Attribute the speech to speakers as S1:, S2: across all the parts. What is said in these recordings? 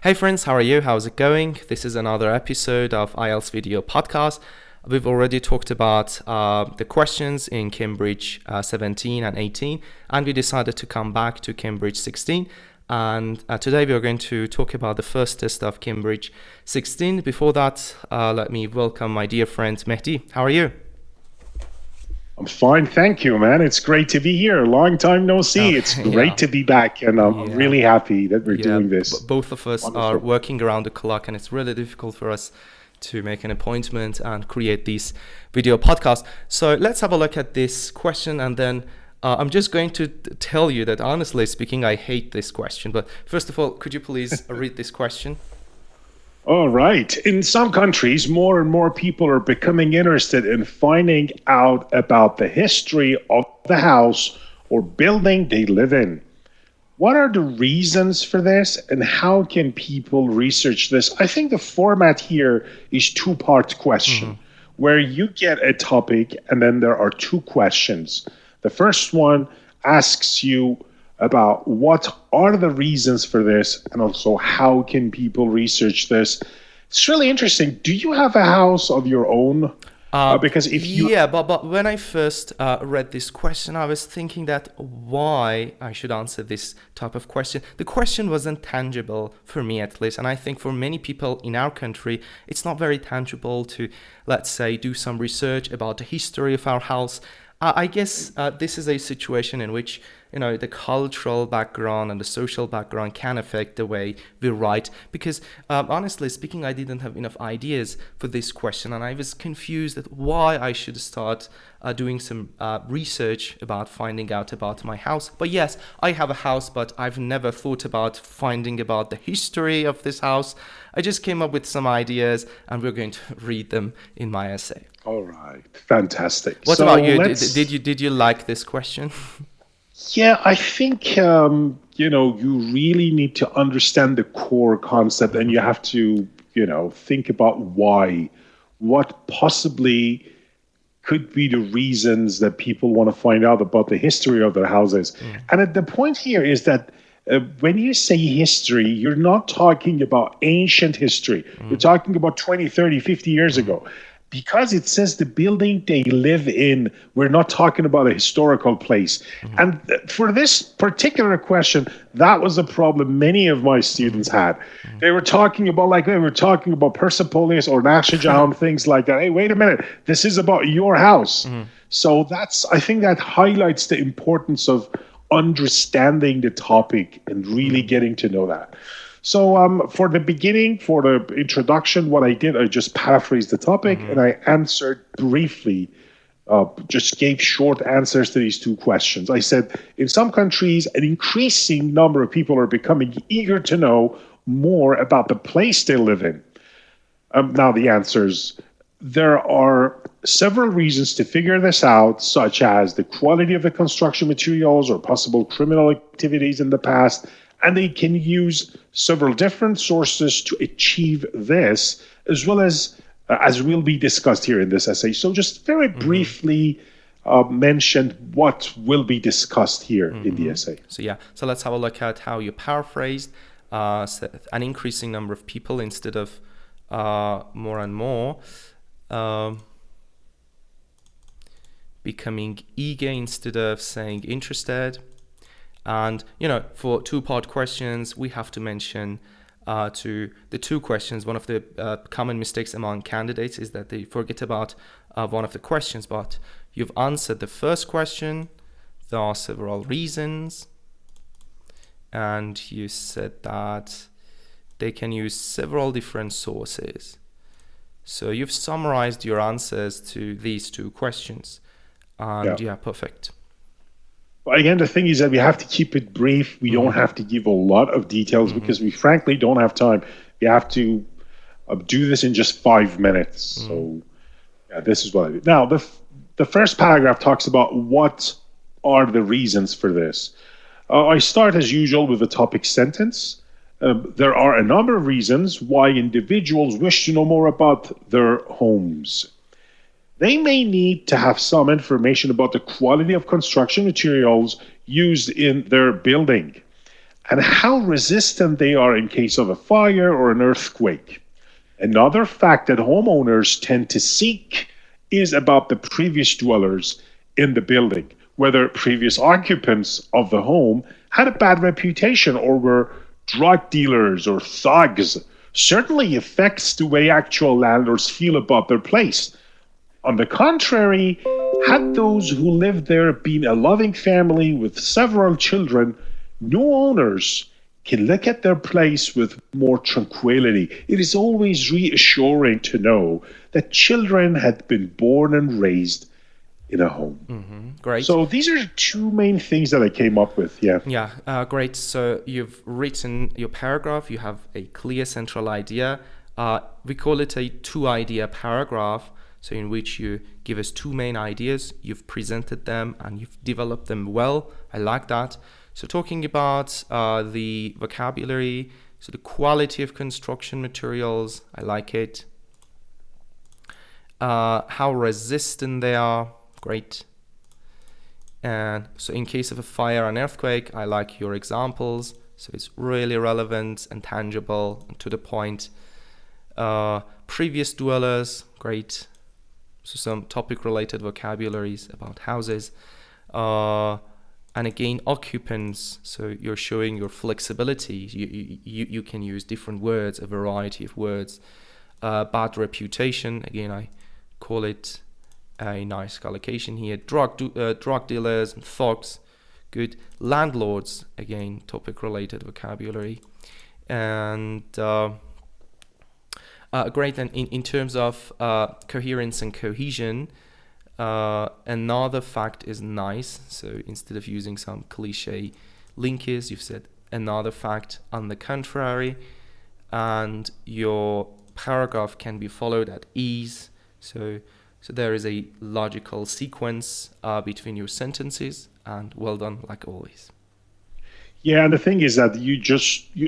S1: Hey friends, how are you? How's it going? This is another episode of IELTS video podcast. We've already talked about the questions in Cambridge 17 and 18, and we decided to come back to Cambridge 16. And today we are going to talk about the first test of Cambridge 16. Before that, let me welcome my dear friend Mehdi. How are you?
S2: I'm fine, thank you, man. It's great to be here. Long time no see. It's great to be back, and I'm really happy that we're doing this.
S1: Both of us are working around the clock, and it's really difficult for us to make an appointment and create these video podcasts. So let's have a look at this question, and then I'm just going to tell you that, honestly speaking, I hate this question. But first of all, could you please read this question?
S2: All right. In some countries, more and more people are becoming interested in finding out about the history of the house or building they live in. What are the reasons for this, and how can people research this? I think the format here is two-part question, where you get a topic and then there are two questions. The first one asks you about what are the reasons for this, and also how can people research this. It's really interesting. Do you have a house of your own? Because if you
S1: but when I first read this question, I was thinking that why I should answer this type of question. The question wasn't tangible for me, at least, and I think for many people in our country, it's not very tangible to, let's say, do some research about the history of our house. I guess this is a situation in which, the cultural background and the social background can affect the way we write. Because honestly speaking, I didn't have enough ideas for this question, and I was confused at why I should start doing some research about finding out about my house. But yes, I have a house, but I've never thought about finding about the history of this house. I just came up with some ideas, and we're going to read them in my essay.
S2: All right, fantastic.
S1: What about you? Did you like this question?
S2: Yeah, I think you really need to understand the core concept, and you have to think about what possibly could be the reasons that people want to find out about the history of their houses. And the point here is that when you say history, you're not talking about ancient history. You're talking about 20, 30, 50 years ago. Because it says the building they live in, we're not talking about a historical place. And for this particular question, that was a problem many of my students had. They were talking about Persepolis or Nashajan, things like that. Hey, wait a minute, this is about your house. So I think that highlights the importance of understanding the topic and really getting to know that. So for the beginning, for the introduction, what I did, I just paraphrased the topic and I answered briefly, just gave short answers to these two questions. I said, in some countries, an increasing number of people are becoming eager to know more about the place they live in. Now the answers, there are several reasons to figure this out, such as the quality of the construction materials or possible criminal activities in the past. And they can use several different sources to achieve this, as well as will be discussed here in this essay. So just very briefly mention what will be discussed here in the essay.
S1: So let's have a look at how you paraphrased an increasing number of people instead of more and more, becoming eager instead of saying interested. And, for two-part questions, we have to mention to the two questions. One of the common mistakes among candidates is that they forget about one of the questions. But you've answered the first question. There are several reasons. And you said that they can use several different sources. So you've summarized your answers to these two questions. And perfect.
S2: But again, the thing is that we have to keep it brief. We don't have to give a lot of details because we frankly don't have time. We have to do this in just 5 minutes. So this is what I did. Now, the first paragraph talks about what are the reasons for this. I start as usual with a topic sentence. There are a number of reasons why individuals wish to know more about their homes. They may need to have some information about the quality of construction materials used in their building. and how resistant they are in case of a fire or an earthquake. Another fact that homeowners tend to seek is about the previous dwellers in the building, whether previous occupants of the home had a bad reputation or were drug dealers or thugs. Certainly affects the way actual landlords feel about their place. On the contrary, had those who lived there been a loving family with several children, new owners can look at their place with more tranquility. It is always reassuring to know that children had been born and raised in a home.
S1: Great.
S2: So these are two main things that I came up with. Yeah.
S1: Yeah, great. So you've written your paragraph. You have a clear central idea. We call it a two-idea paragraph. So in which you give us two main ideas, you've presented them and you've developed them well. I like that. So talking about the vocabulary, so the quality of construction materials, I like it. How resistant they are, great. And so in case of a fire and earthquake, I like your examples. So it's really relevant and tangible and to the point. Previous dwellers, great. So some topic-related vocabularies about houses. And again, occupants. So you're showing your flexibility. You can use different words, a variety of words. Bad reputation. Again, I call it a nice collocation here. Drug dealers and thugs. Good. Landlords. Again, topic-related vocabulary. And great. And in terms of coherence and cohesion, another fact is nice. So instead of using some cliche linkers, you've said another fact on the contrary, and your paragraph can be followed at ease. So there is a logical sequence between your sentences, and well done, like always.
S2: Yeah, and the thing is that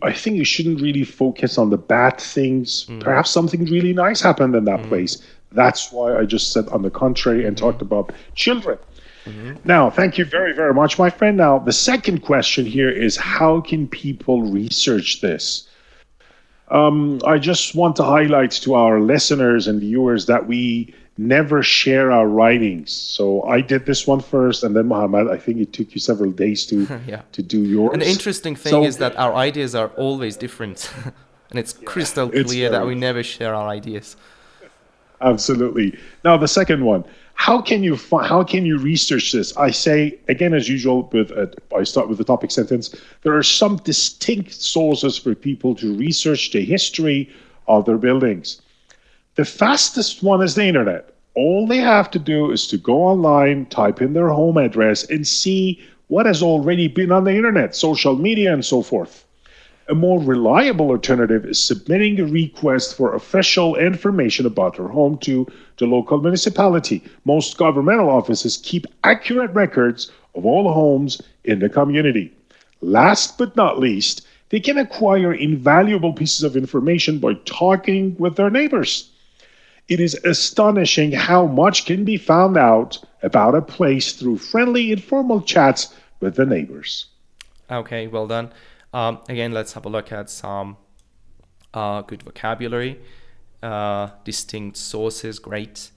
S2: I think you shouldn't really focus on the bad things. Perhaps something really nice happened in that place. That's why I just said on the contrary and talked about children. Now, thank you very, very much, my friend. Now, the second question here is, how can people research this? I just want to highlight to our listeners and viewers that we never share our writings. So I did this one first, and then Mohammed, I think it took you several days to do yours.
S1: And the interesting thing is that our ideas are always different. And it's crystal clear that we never share our ideas.
S2: Absolutely. Now, the second one, how can you research this? I say, again, as usual, I start with the topic sentence. There are some distinct sources for people to research the history of their buildings. The fastest one is the internet. All they have to do is to go online, type in their home address, and see what has already been on the internet, social media, and so forth. A more reliable alternative is submitting a request for official information about their home to the local municipality. Most governmental offices keep accurate records of all the homes in the community. Last but not least, they can acquire invaluable pieces of information by talking with their neighbors. It is astonishing how much can be found out about a place through friendly, informal chats with the neighbors.
S1: Okay, well done. Again, let's have a look at some good vocabulary. Distinct sources, great.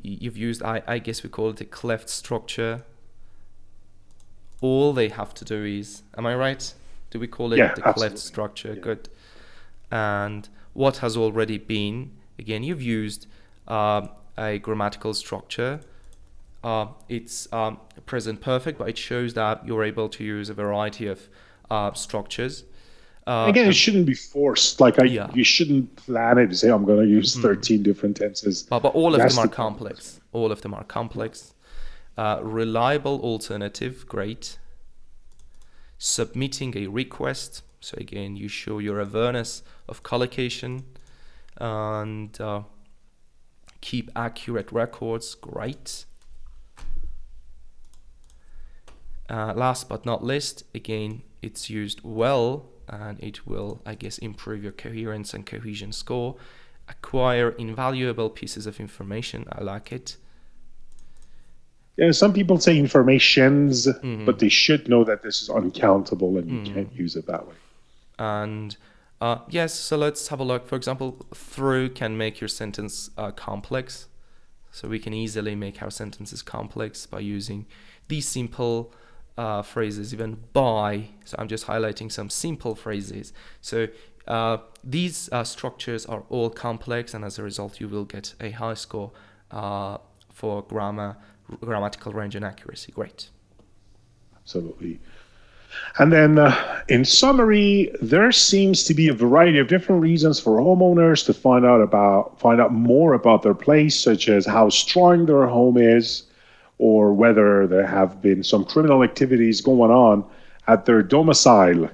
S1: You've used, I guess we call it a cleft structure. All they have to do is, am I right? Do we call it the cleft structure? Yeah. Good. And what has already been, again, you've used a grammatical structure. It's present perfect, but it shows that you're able to use a variety of structures.
S2: Again, it shouldn't be forced. You shouldn't plan it and say, I'm going to use 13 different tenses.
S1: But all of them are complex. All of them are complex. Reliable alternative, great. Submitting a request. So again, you show your awareness of collocation. And keep accurate records, great. Last but not least, again, it's used well, and it will, I guess, improve your coherence and cohesion score. Acquire invaluable pieces of information, I like it.
S2: Yeah, some people say informations,
S1: Hmm.
S2: but they should know that this is uncountable and you can't use it that way.
S1: And yes, so let's have a look. For example, through can make your sentence complex. So we can easily make our sentences complex by using these simple phrases, even by. So I'm just highlighting some simple phrases. So these structures are all complex, and as a result, you will get a high score for grammatical range and accuracy. Great.
S2: Absolutely. And then, in summary, there seems to be a variety of different reasons for homeowners to find out more about their place, such as how strong their home is, or whether there have been some criminal activities going on at their domicile.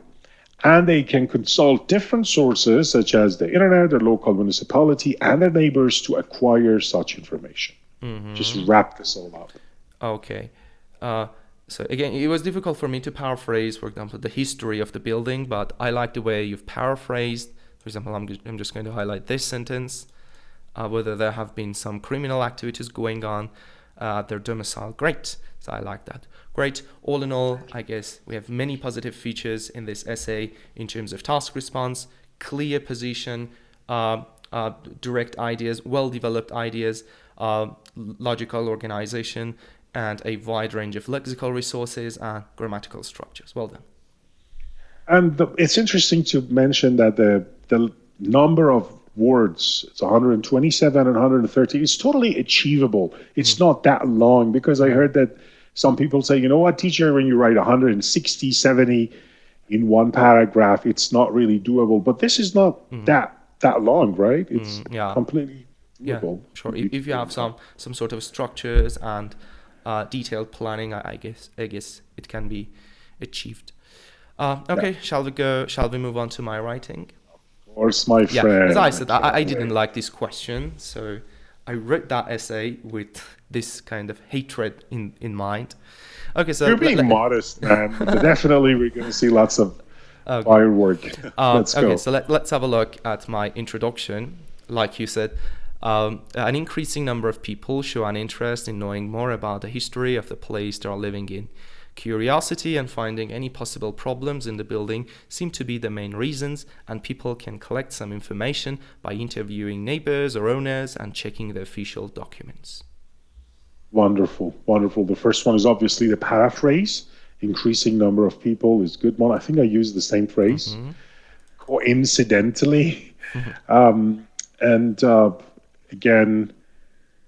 S2: And they can consult different sources, such as the internet, their local municipality, and their neighbors to acquire such information. Just
S1: Mm-hmm.
S2: wrap this all up.
S1: Okay. Uh, so again, it was difficult for me to paraphrase, for example, the history of the building, but I like the way you've paraphrased. For example, I'm just going to highlight this sentence, whether there have been some criminal activities going on at their domicile. Great. So I like that. Great. All in all, I guess we have many positive features in this essay in terms of task response, clear position, uh, direct ideas, well-developed ideas, logical organization, and a wide range of lexical resources and grammatical structures. Well done.
S2: And it's interesting to mention that the number of words, it's 127 and 130, is totally achievable. It's not that long because I heard that some people say, you know what, teacher, when you write 160, 70 in one paragraph, it's not really doable. But this is not that long, right? It's
S1: Yeah,
S2: completely
S1: yeah,
S2: doable.
S1: sure. If you have some sort of structures and detailed planning, I guess it can be achieved.
S2: Yeah,
S1: Okay, shall we go? Shall we move on to my writing?
S2: of course, my
S1: Yeah, as
S2: friend.
S1: I
S2: I
S1: said,
S2: can't
S1: I didn't
S2: wait.
S1: like this question, so I wrote that essay with this kind of hatred in mind. Okay, so
S2: You're being modest, man. But definitely, we're going to see lots of
S1: okay.
S2: firework. Let's
S1: Okay,
S2: go.
S1: so let's have a look at my introduction. Like you said, an increasing number of people show an interest in knowing more about the history of the place they are living in. Curiosity and finding any possible problems in the building seem to be the main reasons, and people can collect some information by interviewing neighbors or owners and checking the official documents.
S2: Wonderful, wonderful. The first one is obviously the paraphrase. Increasing number of people is good one. I think I used the same phrase.
S1: Hmm.
S2: Coincidentally, and again,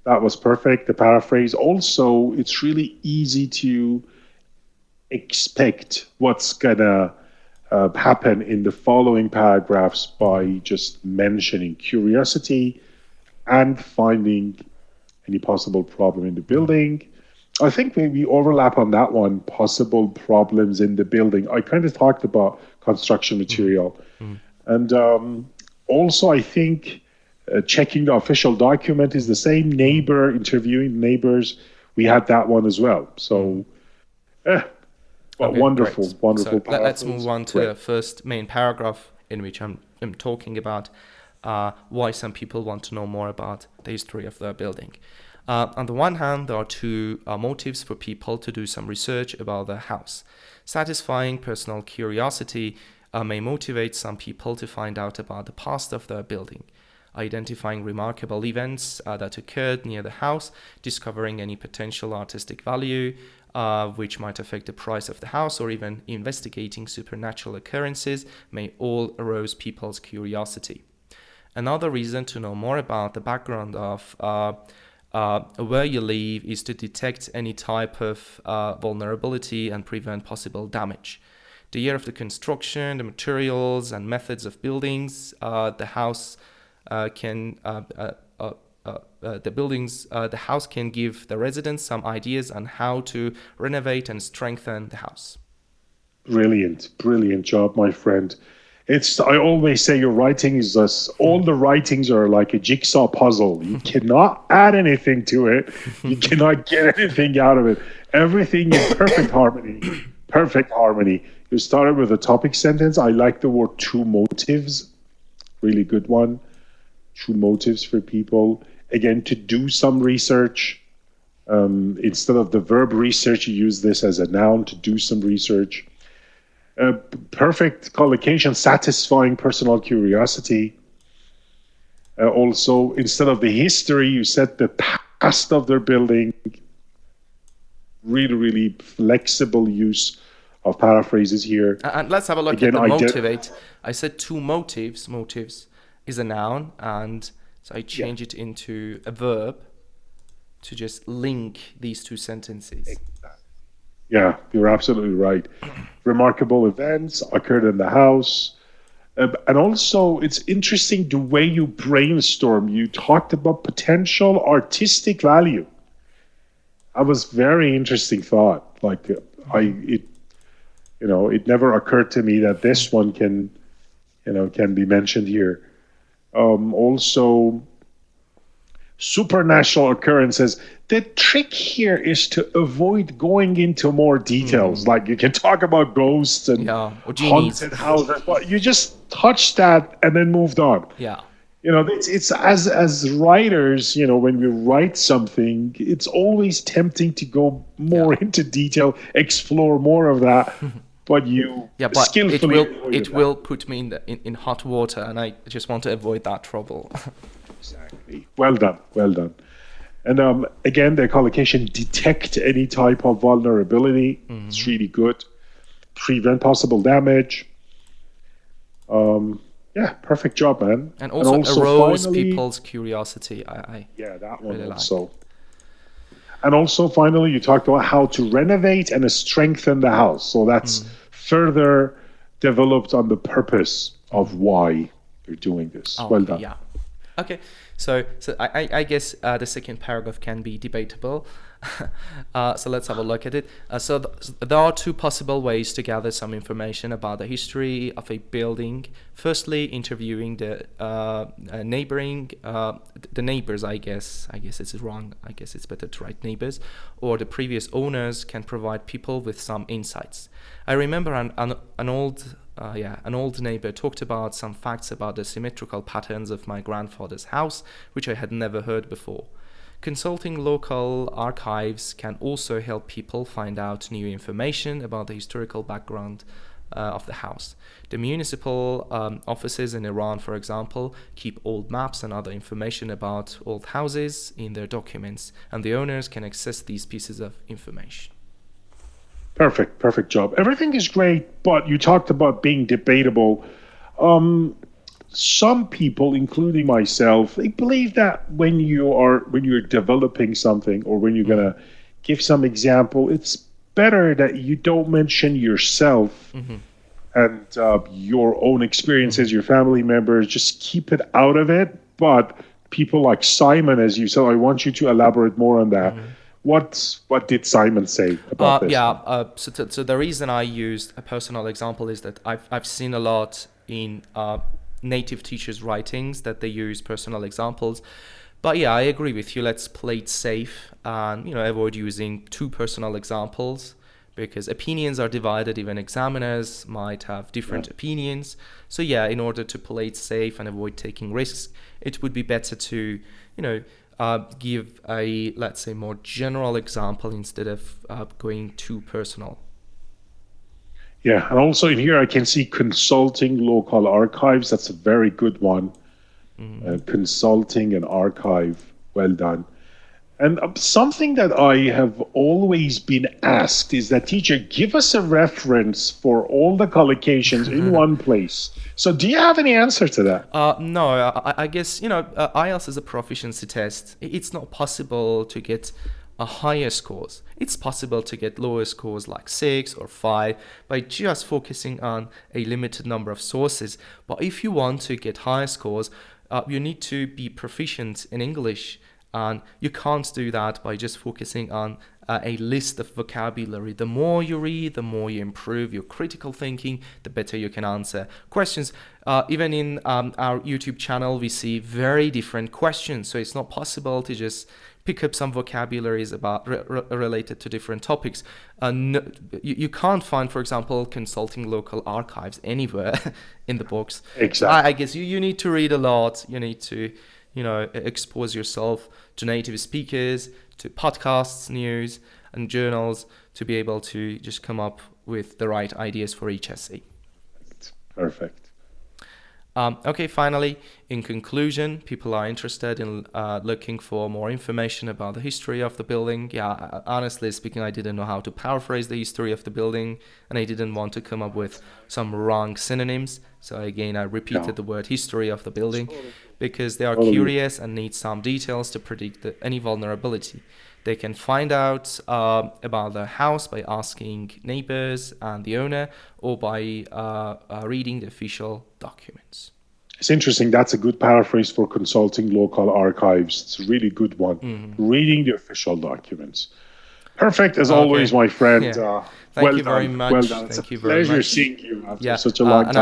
S2: that was perfect. The paraphrase. Also, it's really easy to expect what's gonna happen in the following paragraphs by just mentioning curiosity and finding any possible problem in the building. I think maybe overlap on that one, possible problems in the building. I kind of talked about construction material. And also, I think checking the official document is the same. Neighbor, interviewing neighbors, we had that one as well. So, eh, but
S1: Okay, great.
S2: wonderful, wonderful
S1: So let's move
S2: paraphrase.
S1: on to
S2: Great.
S1: the first main paragraph in which I'm talking about why some people want to know more about the history of their building. On the one hand, there are two motives for people to do some research about their house. Satisfying personal curiosity may motivate some people to find out about the past of their building. Identifying remarkable events that occurred near the house, discovering any potential artistic value, which might affect the price of the house, or even investigating supernatural occurrences may all arouse people's curiosity. Another reason to know more about the background of where you live is to detect any type of vulnerability and prevent possible damage. The year of the construction, the materials and methods of buildings, the house can the house can give the residents some ideas on how to renovate and strengthen the house.
S2: Brilliant, brilliant job, my friend. It's, I always say your writing is this, all the writings are like a jigsaw puzzle. You cannot add anything to it. You cannot get anything out of it. Everything in perfect harmony. Perfect harmony. You started with a topic sentence. I like the word true motives. Really good one. True motives for people. Again, to do some research. Instead of the verb research, you use this as a noun to do some research. Perfect collocation, satisfying personal curiosity. Also, instead of the history, you said the past of their building. Really, really flexible use of paraphrases here.
S1: And let's have a look
S2: Again,
S1: at the motivate. I said two motives. Motives is a noun, and so I change it into a verb to just link these two sentences.
S2: Yeah, you're absolutely right. Remarkable events occurred in the house. And also, it's interesting the way you brainstorm. You talked about potential artistic value. That was very interesting thought. Like it never occurred to me that this one can be mentioned here. Also, supernatural occurrences. The trick here is to avoid going into more details. Like you can talk about ghosts and
S1: or genies.
S2: haunted houses, but you just touch that and then moved on.
S1: Yeah.
S2: It's as writers, when we write something, it's always tempting to go more into detail, explore more of that. But
S1: it will put me in hot water, and I just want to avoid that trouble.
S2: Exactly. Well done. And again, the collocation, detect any type of vulnerability. It's really good. Prevent possible damage. Perfect job, man.
S1: And also arouse people's curiosity.
S2: That one
S1: really
S2: also.
S1: like.
S2: And also, finally, you talked about how to renovate and strengthen the house. So that's further developed on the purpose of why you're doing this. Well done.
S1: Yeah. Okay. So I guess the second paragraph can be debatable. So let's have a look at it. So there are two possible ways to gather some information about the history of a building. Firstly, interviewing the neighbors. I guess it's wrong. I guess it's better to write neighbors, or the previous owners can provide people with some insights. I remember an old neighbor talked about some facts about the symmetrical patterns of my grandfather's house, which I had never heard before. Consulting local archives can also help people find out new information about the historical background of the house. The municipal offices in Iran, for example, keep old maps and other information about old houses in their documents, and the owners can access these pieces of information.
S2: Perfect job. Everything is great, but you talked about being debatable. Some people, including myself, they believe that when you're developing something or when you're gonna give some example, it's better that you don't mention yourself and your own experiences, your family members. Just keep it out of it. But people like Simon, as you said, I want you to elaborate more on that. What did Simon say about this?
S1: So the reason I used a personal example is that I've seen a lot in native teachers' writings that they use personal examples. But yeah, I agree with you. Let's play it safe and avoid using too personal examples, because opinions are divided. Even examiners might have different opinions. So yeah, in order to play it safe and avoid taking risks, it would be better to give a, let's say, more general example instead of going too personal.
S2: Yeah, and also in here I can see consulting local archives. That's a very good one. Consulting an archive. Well done. And something that I have always been asked is that, teacher, give us a reference for all the collocations in one place. So do you have any answer to that?
S1: No, I guess, IELTS is a proficiency test. It's not possible to get a higher scores. It's possible to get lower scores like 6 or 5 by just focusing on a limited number of sources. But if you want to get higher scores, you need to be proficient in English. And you can't do that by just focusing on a list of vocabulary. The more you read, the more you improve your critical thinking, the better you can answer questions. Even in our YouTube channel, we see very different questions. So it's not possible to just pick up some vocabularies about related to different topics. You can't find, for example, consulting local archives anywhere in the books.
S2: Exactly.
S1: I guess you need to read a lot. You need to expose yourself to native speakers, to podcasts, news, and journals to be able to just come up with the right ideas for each essay.
S2: Perfect.
S1: Okay, finally, in conclusion, people are interested in looking for more information about the history of the building. Yeah, honestly speaking, I didn't know how to paraphrase the history of the building, and I didn't want to come up with some wrong synonyms. So again, I repeated the word history of the building because they are curious and need some details to predict any vulnerability. They can find out about the house by asking neighbors and the owner, or by reading the official documents.
S2: It's interesting. That's a good paraphrase for consulting local archives. It's a really good one. Reading the official documents. Perfect, as always, my friend.
S1: Yeah. Thank you very much.
S2: Well done. It's a pleasure seeing you after such a long time.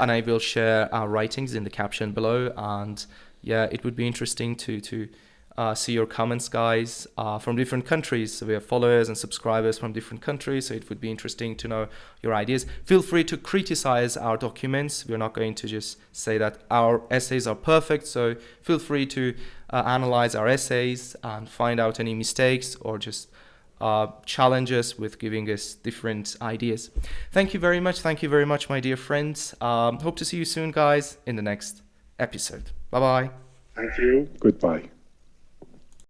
S1: I will share our writings in the caption below. And yeah, it would be interesting to see your comments, guys, from different countries. So we have followers and subscribers from different countries, so it would be interesting to know your ideas. Feel free to criticize our documents. We're not going to just say that our essays are perfect, so feel free to analyze our essays and find out any mistakes, or just challenge us with giving us different ideas. Thank you very much, my dear friends. Hope to see you soon, guys, in the next episode. Bye-bye.
S2: Thank you. Goodbye.